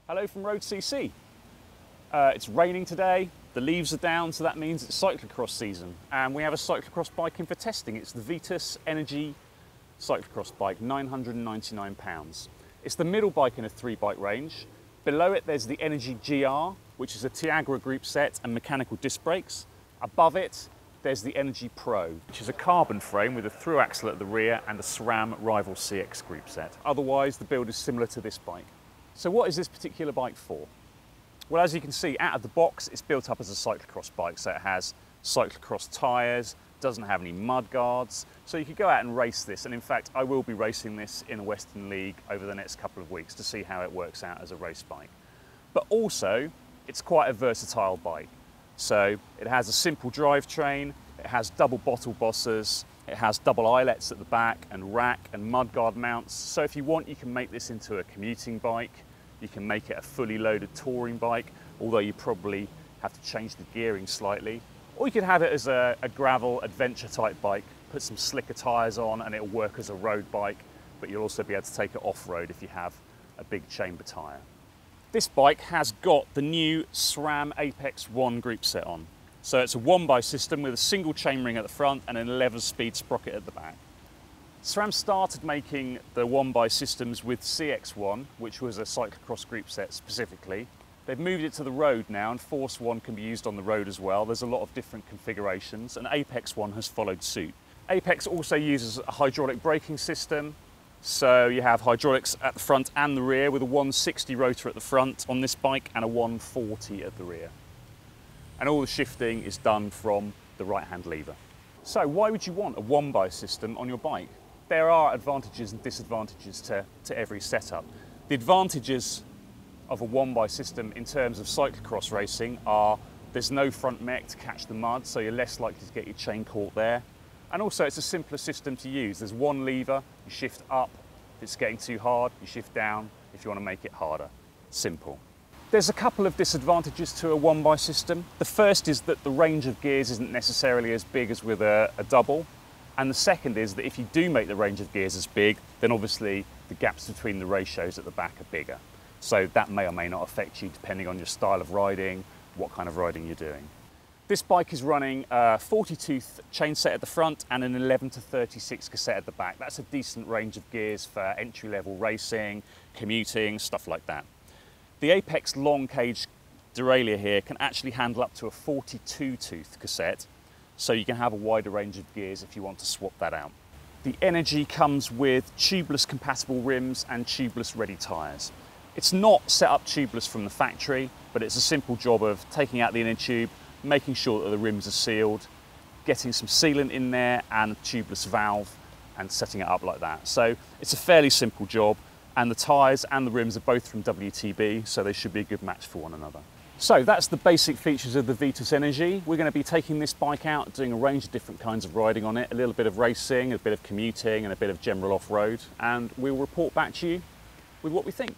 Hello from road.cc. It's raining today, the leaves are down, so that means it's cyclocross season. And we have a cyclocross bike in for testing. It's the Vitus Energie cyclocross bike, £999. It's the middle bike in a 3-bike range. Below it there's the Energie GR, which is a Tiagra group set and mechanical disc brakes. Above it there's the Energie Pro, which is a carbon frame with a through axle at the rear and a SRAM Rival CX group set. Otherwise the build is similar to this bike. So what is this particular bike for? Well, as you can see, out of the box, it's built up as a cyclocross bike. So it has cyclocross tyres, doesn't have any mud guards. So you could go out and race this. And in fact, I will be racing this in a Western League over the next couple of weeks to see how it works out as a race bike. But also, it's quite a versatile bike. So it has a simple drivetrain, it has double bottle bosses, it has double eyelets at the back and rack and mudguard mounts. So if you want, you can make this into a commuting bike. You can make it a fully loaded touring bike, although you probably have to change the gearing slightly. Or you could have it as a gravel adventure type bike, put some slicker tyres on and it'll work as a road bike, but you'll also be able to take it off-road if you have a big chamber tyre. This bike has got the new SRAM Apex 1 group set on. So it's a 1x system with a single chainring at the front and an 11-speed sprocket at the back. SRAM started making the 1x systems with CX1, which was a cyclocross group set specifically. They've moved it to the road now, and Force 1 can be used on the road as well. There's a lot of different configurations, and Apex 1 has followed suit. Apex also uses a hydraulic braking system. So you have hydraulics at the front and the rear with a 160 rotor at the front on this bike and a 140 at the rear. And all the shifting is done from the right-hand lever. So why would you want a 1x system on your bike? There are advantages and disadvantages to every setup. The advantages of a 1x system in terms of cyclocross racing are there's no front mech to catch the mud, so you're less likely to get your chain caught there. And also it's a simpler system to use. There's one lever, you shift up. If it's getting too hard, you shift down if you want to make it harder. Simple. There's a couple of disadvantages to a 1x system. The first is that the range of gears isn't necessarily as big as with a double. And the second is that if you do make the range of gears as big, then obviously the gaps between the ratios at the back are bigger. So that may or may not affect you depending on your style of riding, what kind of riding you're doing. This bike is running a 40-tooth chain set at the front and an 11 to 36 cassette at the back. That's a decent range of gears for entry-level racing, commuting, stuff like that. The Apex long cage derailleur here can actually handle up to a 42-tooth cassette, so you can have a wider range of gears if you want to swap that out. The Energie comes with tubeless compatible rims and tubeless ready tyres. It's not set up tubeless from the factory, but it's a simple job of taking out the inner tube, making sure that the rims are sealed, getting some sealant in there and a tubeless valve and setting it up like that. So it's a fairly simple job, and the tyres and the rims are both from WTB, so they should be a good match for one another. So that's the basic features of the Vitus Energie. We're going to be taking this bike out, doing a range of different kinds of riding on it, a little bit of racing, a bit of commuting and a bit of general off-road, and we'll report back to you with what we think.